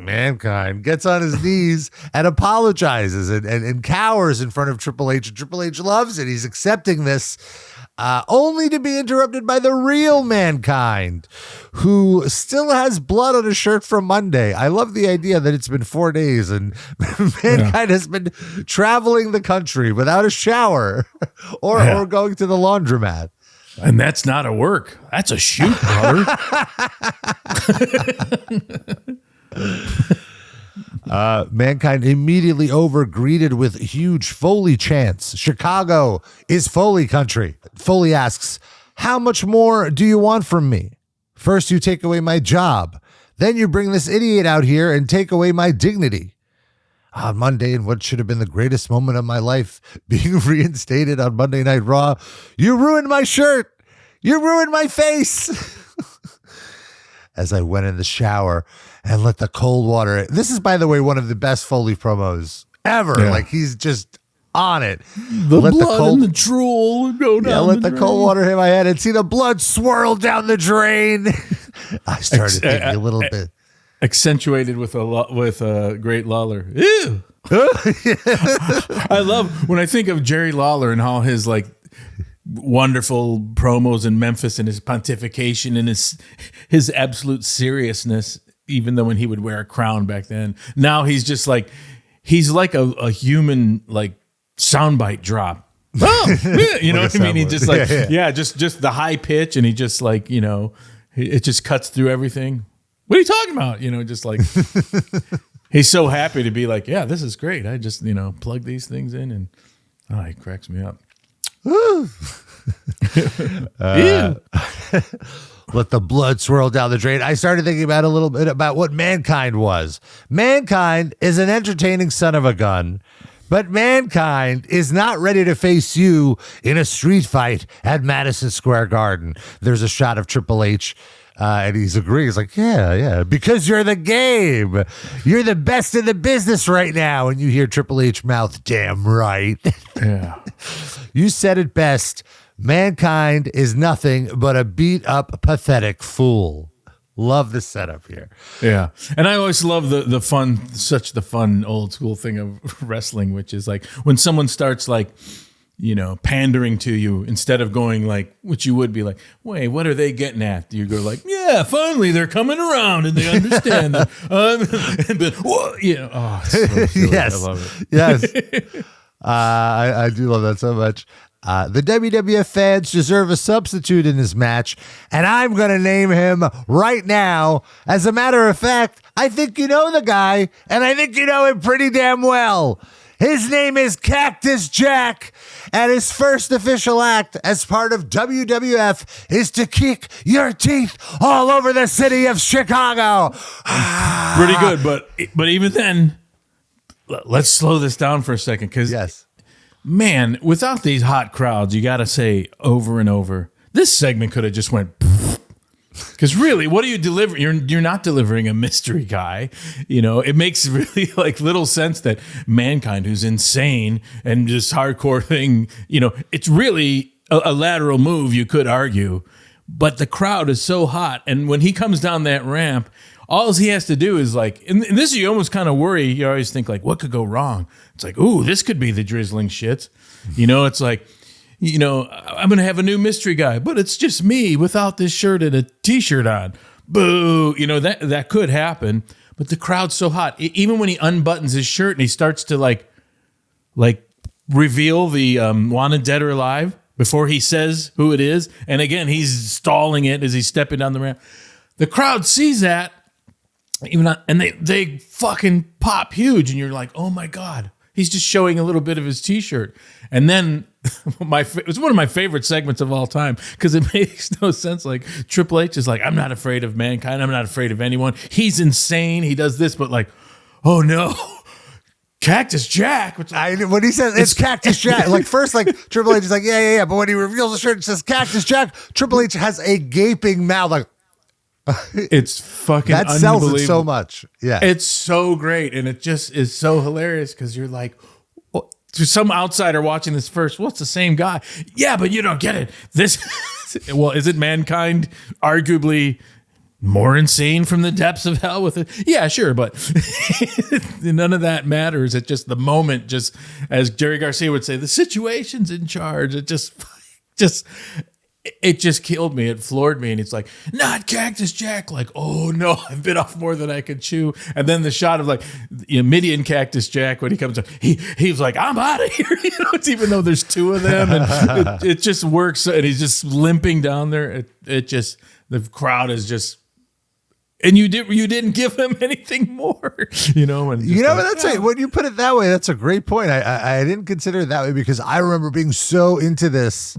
Mankind gets on his knees and apologizes and cowers in front of Triple H. And Triple H loves it. He's accepting this, only to be interrupted by the real Mankind, who still has blood on his shirt from Monday. I love the idea that it's been 4 days and Mankind has been traveling the country without a shower or going to the laundromat. And that's not a work. That's a shoot, brother. Mankind immediately greeted with huge Foley chants. Chicago is Foley country. Foley asks, how much more do you want from me? First, you take away my job. Then you bring this idiot out here and take away my dignity. On Monday, in what should have been the greatest moment of my life, being reinstated on Monday Night Raw, you ruined my shirt. You ruined my face. As I went in the shower and let the cold water. This is, by the way, one of the best Foley promos ever. Yeah. Like, he's just on it. The blood and the drool go down. Yeah, let the cold water hit my head and see the blood swirl down the drain. I started thinking a little bit. Accentuated with a great Lawler. Ew. I love when I think of Jerry Lawler and how his like wonderful promos in Memphis and his pontification and his absolute seriousness, even though when he would wear a crown back then. Now he's like a human like soundbite drop. Oh, you know what I mean? He just like just the high pitch, and he just like, you know, it just cuts through everything. What are you talking about? You know, just like he's so happy to be like, yeah, this is great. I just, you know, plug these things in and he cracks me up. Let the blood swirl down the drain. I started thinking about a little bit about what Mankind was. Mankind is an entertaining son of a gun, but Mankind is not ready to face you in a street fight at Madison Square Garden. There's a shot of Triple H. And he's agreeing. He's like, yeah, because you're the game. You're the best in the business right now. And you hear Triple H mouth, damn right. Yeah. You said it best. Mankind is nothing but a beat up, pathetic fool. Love the setup here. Yeah. And I always love the fun old school thing of wrestling, which is like when someone starts like, you know, pandering to you instead of going like, which you would be like, wait, what are they getting at? You go like, yeah, finally they're coming around and they understand that. It's so yes, I love it. Yes, I do love that so much. The WWF fans deserve a substitute in this match, and I'm going to name him right now. As a matter of fact, I think you know the guy, and I think you know him pretty damn well. His name is Cactus Jack, and his first official act as part of WWF is to kick your teeth all over the city of Chicago. Pretty good, but even then, let's slow this down for a second, because man, without these hot crowds, you got to say over and over, this segment could have just went. Because really, what are you delivering? You're not delivering a mystery guy. You know, it makes really like little sense that Mankind, who's insane and just hardcore thing, you know, it's really a lateral move, you could argue. But the crowd is so hot. And when he comes down that ramp, all he has to do is like, and this you almost kind of worry. You always think like, what could go wrong? It's like, ooh, this could be the drizzling shits. You know, it's like, you know, I'm going to have a new mystery guy, but it's just me without this shirt and a T-shirt on. Boo. You know, that could happen, but the crowd's so hot. Even when he unbuttons his shirt and he starts to like reveal the wanted dead or alive before he says who it is. And again, he's stalling it as he's stepping down the ramp. The crowd sees that and they fucking pop huge. And you're like, oh my God, he's just showing a little bit of his T-shirt. And then it's one of my favorite segments of all time because it makes no sense. Like Triple H is like, I'm not afraid of Mankind. I'm not afraid of anyone. He's insane. He does this, but like, oh no, Cactus Jack. When he says it's Cactus Jack, like first, like Triple H is like, yeah. But when he reveals the shirt, it says Cactus Jack. Triple H has a gaping mouth, like it's fucking that sells it so much. Yeah, it's so great, and it just is so hilarious because you're like. To some outsider watching this first, well, it's the same guy. Yeah, but you don't get it. This, well, is it Mankind? Arguably, more insane from the depths of hell with it. Yeah, sure, but none of that matters. It's just the moment, just as Jerry Garcia would say, the situation's in charge. It just killed me. It floored me. And it's like, not Cactus Jack. Like, oh no, I've bit off more than I could chew. And then the shot of like Midian Cactus Jack, when he comes up, he's like, I'm out of here. It's even though there's two of them, and it just works. And he's just limping down there. The crowd is just. And you didn't give him anything more, And when you put it that way, that's a great point. I didn't consider it that way because I remember being so into this.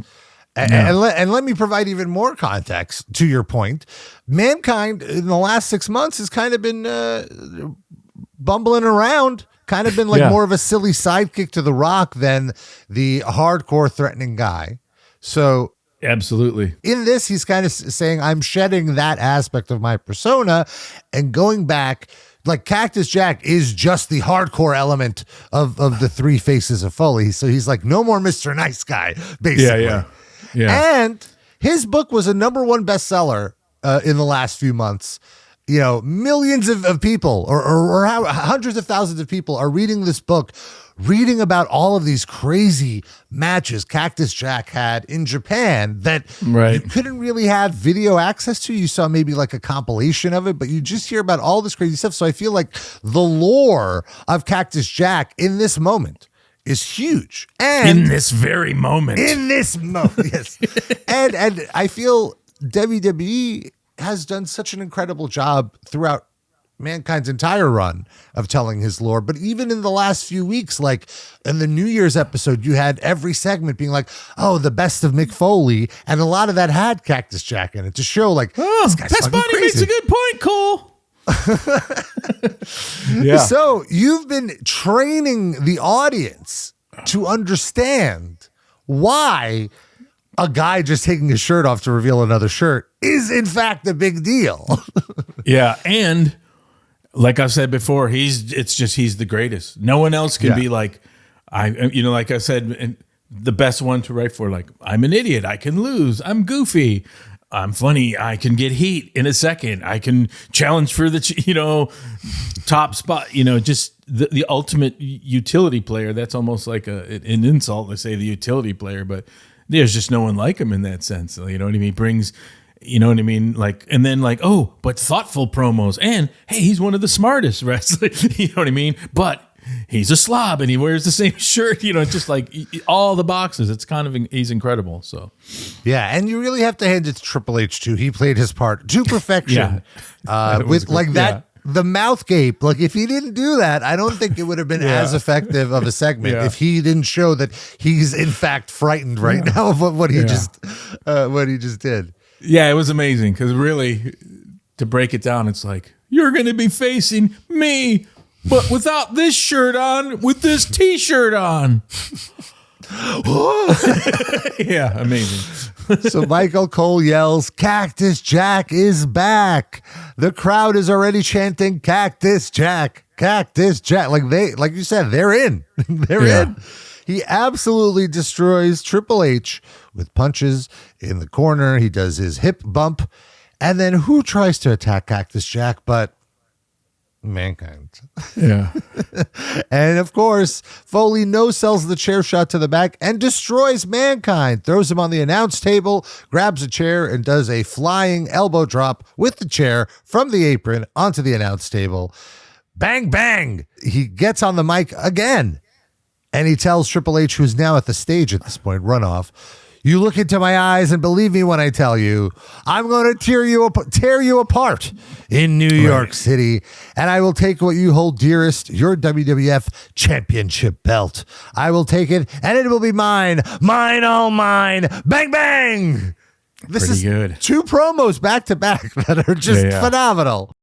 And let me provide even more context to your point. Mankind in the last 6 months has kind of been bumbling around, kind of been like more of a silly sidekick to The Rock than the hardcore threatening guy. So. Absolutely. In this, he's kind of saying, I'm shedding that aspect of my persona and going back. Like Cactus Jack is just the hardcore element of the three faces of Foley. So he's like, no more Mr. Nice Guy, basically. Yeah. And his book was a #1 bestseller in the last few months. Millions of people or hundreds of thousands of people are reading this book, reading about all of these crazy matches Cactus Jack had in Japan that you couldn't really have video access to. You saw maybe like a compilation of it, but you just hear about all this crazy stuff. So I feel like the lore of Cactus Jack in this moment is huge. And in this very moment. Yes. and I feel WWE has done such an incredible job throughout Mankind's entire run of telling his lore. But even in the last few weeks, like in the New Year's episode, you had every segment being like, oh, the best of Mick Foley. And a lot of that had Cactus Jack in it to show like, this guy's fucking Pasbani crazy. makes a good point, Cole. So you've been training the audience to understand why a guy just taking his shirt off to reveal another shirt is in fact a big deal. And like I said before, he's the greatest. No one else can be like like I said, the best one to write for. Like, I'm an idiot, I can lose, I'm goofy, I'm funny, I can get heat in a second, I can challenge for the top spot. Just the ultimate utility player. That's almost like an insult to say the utility player, but there's just no one like him in that sense. You know what I mean? Brings, Like, and then like, oh, but thoughtful promos, and hey, he's one of the smartest wrestlers. You know what I mean? But he's a slob and he wears the same shirt. Just like all the boxes. It's kind of, he's incredible. So yeah, and you really have to hand it to Triple H too. He played his part to perfection. With like that. Yeah. The mouth gape, like if he didn't do that, I don't think it would have been as effective of a segment if he didn't show that he's in fact frightened right now of what he just did. Yeah, it was amazing because really, to break it down, it's like you're going to be facing me, but without this shirt on, with this T-shirt on. Yeah, amazing. So Michael Cole yells, Cactus Jack is back. The crowd is already chanting Cactus Jack, Cactus Jack. Like you said, they're in. They're in. He absolutely destroys Triple H with punches in the corner. He does his hip bump. And then who tries to attack Cactus Jack but Mankind? Yeah. And of course, Foley no-sells the chair shot to the back and destroys Mankind, throws him on the announce table, grabs a chair, and does a flying elbow drop with the chair from the apron onto the announce table. Bang, bang! He gets on the mic again, and he tells Triple H, who's now at the stage at this point, run off, you look into my eyes and believe me when I tell you, I'm going to tear you apart in New York City, and I will take what you hold dearest, your WWF Championship belt. I will take it, and it will be mine, all mine. Bang, bang! This is good. 2 promos back to back that are just phenomenal.